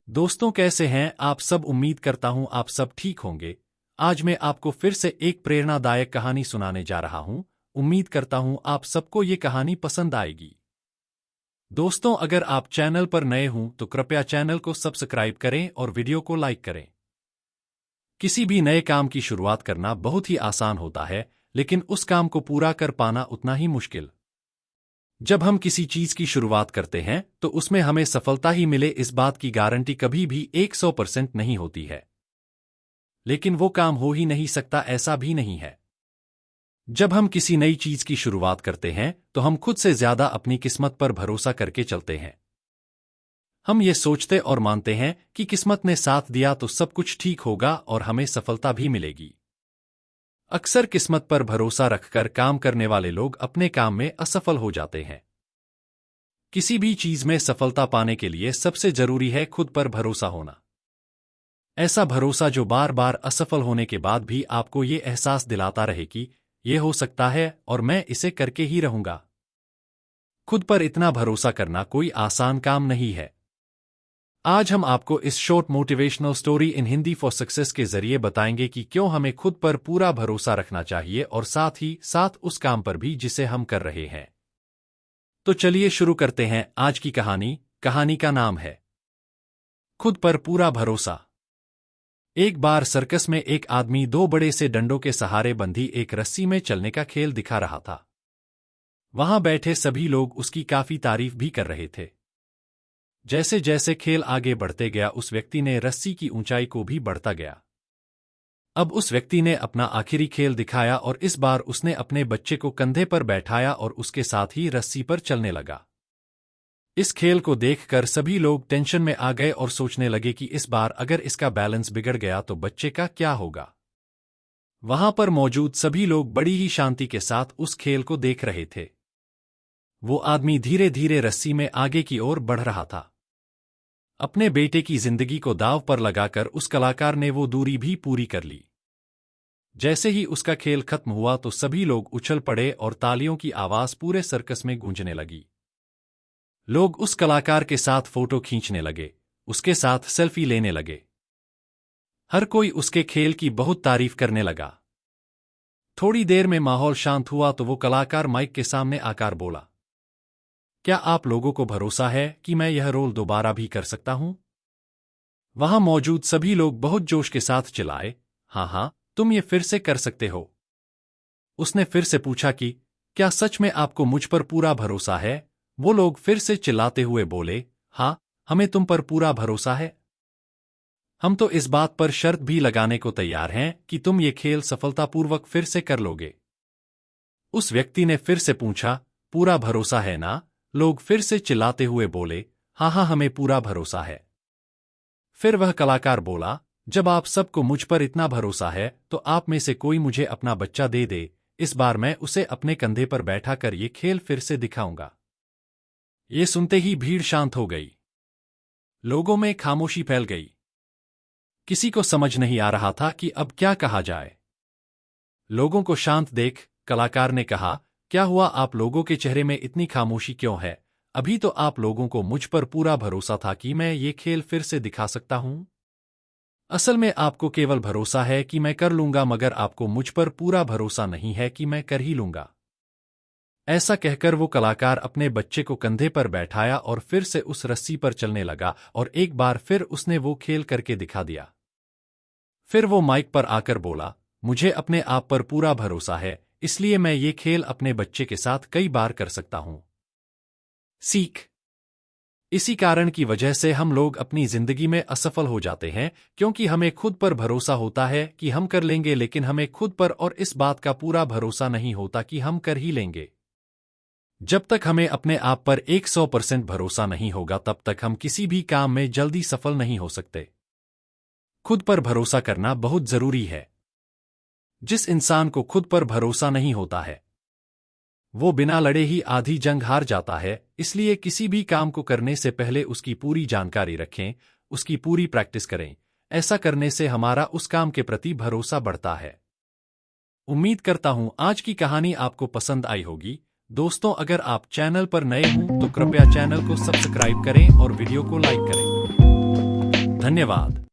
दोस्तों, कैसे हैं आप सब। उम्मीद करता हूं आप सब ठीक होंगे। आज मैं आपको फिर से एक प्रेरणादायक कहानी सुनाने जा रहा हूं। उम्मीद करता हूं आप सबको ये कहानी पसंद आएगी। दोस्तों, अगर आप चैनल पर नए हों तो कृपया चैनल को सब्सक्राइब करें और वीडियो को लाइक करें। किसी भी नए काम की शुरुआत करना बहुत ही आसान होता है, लेकिन उस काम को पूरा कर पाना उतना ही मुश्किल। जब हम किसी चीज की शुरुआत करते हैं तो उसमें हमें सफलता ही मिले इस बात की गारंटी कभी भी 100% नहीं होती है। लेकिन वो काम हो ही नहीं सकता ऐसा भी नहीं है। जब हम किसी नई चीज की शुरुआत करते हैं तो हम खुद से ज्यादा अपनी किस्मत पर भरोसा करके चलते हैं। हम ये सोचते और मानते हैं कि किस्मत ने साथ दिया तो सब कुछ ठीक होगा और हमें सफलता भी मिलेगी। अक्सर किस्मत पर भरोसा रखकर काम करने वाले लोग अपने काम में असफल हो जाते हैं। किसी भी चीज में सफलता पाने के लिए सबसे जरूरी है खुद पर भरोसा होना। ऐसा भरोसा जो बार बार असफल होने के बाद भी आपको ये एहसास दिलाता रहे कि ये हो सकता है और मैं इसे करके ही रहूंगा। खुद पर इतना भरोसा करना कोई आसान काम नहीं है। आज हम आपको इस short motivational story in Hindi for success के जरिए बताएंगे कि क्यों हमें खुद पर पूरा भरोसा रखना चाहिए और साथ ही साथ उस काम पर भी जिसे हम कर रहे हैं। तो चलिए शुरू करते हैं आज की कहानी। कहानी का नाम है खुद पर पूरा भरोसा। एक बार सर्कस में एक आदमी दो बड़े से डंडों के सहारे बंधी एक रस्सी में चलने का खेल दिखा रहा था। वहां बैठे सभी लोग उसकी काफी तारीफ भी कर रहे थे। जैसे जैसे खेल आगे बढ़ते गया उस व्यक्ति ने रस्सी की ऊंचाई को भी बढ़ता गया। अब उस व्यक्ति ने अपना आखिरी खेल दिखाया और इस बार उसने अपने बच्चे को कंधे पर बैठाया और उसके साथ ही रस्सी पर चलने लगा। इस खेल को देखकर सभी लोग टेंशन में आ गए और सोचने लगे कि इस बार अगर इसका बैलेंस बिगड़ गया तो बच्चे का क्या होगा। वहां पर मौजूद सभी लोग बड़ी ही शांति के साथ उस खेल को देख रहे थे। वो आदमी धीरे धीरे रस्सी में आगे की ओर बढ़ रहा था। अपने बेटे की जिंदगी को दांव पर लगाकर उस कलाकार ने वो दूरी भी पूरी कर ली। जैसे ही उसका खेल खत्म हुआ तो सभी लोग उछल पड़े और तालियों की आवाज पूरे सर्कस में गूंजने लगी। लोग उस कलाकार के साथ फोटो खींचने लगे, उसके साथ सेल्फी लेने लगे। हर कोई उसके खेल की बहुत तारीफ करने लगा। थोड़ी देर में माहौल शांत हुआ तो वो कलाकार माइक के सामने आकर बोला, क्या आप लोगों को भरोसा है कि मैं यह रोल दोबारा भी कर सकता हूं? वहां मौजूद सभी लोग बहुत जोश के साथ चिल्लाए, हाँ हाँ, तुम ये फिर से कर सकते हो। उसने फिर से पूछा कि क्या सच में आपको मुझ पर पूरा भरोसा है? वो लोग फिर से चिल्लाते हुए बोले, हाँ, हमें तुम पर पूरा भरोसा है। हम तो इस बात पर शर्त भी लगाने को तैयार हैं कि तुम ये खेल सफलतापूर्वक फिर से कर लोगे। उस व्यक्ति ने फिर से पूछा, पूरा भरोसा है ना? लोग फिर से चिल्लाते हुए बोले, हाँ हाँ, हमें पूरा भरोसा है। फिर वह कलाकार बोला, जब आप सबको मुझ पर इतना भरोसा है तो आप में से कोई मुझे अपना बच्चा दे दे। इस बार मैं उसे अपने कंधे पर बैठाकर ये खेल फिर से दिखाऊंगा। ये सुनते ही भीड़ शांत हो गई। लोगों में खामोशी फैल गई। किसी को समझ नहीं आ रहा था कि अब क्या कहा जाए। लोगों को शांत देख कलाकार ने कहा, क्या हुआ, आप लोगों के चेहरे में इतनी खामोशी क्यों है? अभी तो आप लोगों को मुझ पर पूरा भरोसा था कि मैं ये खेल फिर से दिखा सकता हूं। असल में आपको केवल भरोसा है कि मैं कर लूंगा, मगर आपको मुझ पर पूरा भरोसा नहीं है कि मैं कर ही लूंगा। ऐसा कहकर वो कलाकार अपने बच्चे को कंधे पर बैठाया और फिर से उस रस्सी पर चलने लगा और एक बार फिर उसने वो खेल करके दिखा दिया। फिर वो माइक पर आकर बोला, मुझे अपने आप पर पूरा भरोसा है, इसलिए मैं ये खेल अपने बच्चे के साथ कई बार कर सकता हूं। सीख। इसी कारण की वजह से हम लोग अपनी जिंदगी में असफल हो जाते हैं, क्योंकि हमें खुद पर भरोसा होता है कि हम कर लेंगे, लेकिन हमें खुद पर और इस बात का पूरा भरोसा नहीं होता कि हम कर ही लेंगे। जब तक हमें अपने आप पर 100% भरोसा नहीं होगा तब तक हम किसी भी काम में जल्दी सफल नहीं हो सकते। खुद पर भरोसा करना बहुत जरूरी है। जिस इंसान को खुद पर भरोसा नहीं होता है वो बिना लड़े ही आधी जंग हार जाता है। इसलिए किसी भी काम को करने से पहले उसकी पूरी जानकारी रखें, उसकी पूरी प्रैक्टिस करें। ऐसा करने से हमारा उस काम के प्रति भरोसा बढ़ता है। उम्मीद करता हूं आज की कहानी आपको पसंद आई होगी। दोस्तों, अगर आप चैनल पर नए हों तो कृपया चैनल को सब्सक्राइब करें और वीडियो को लाइक करें। धन्यवाद।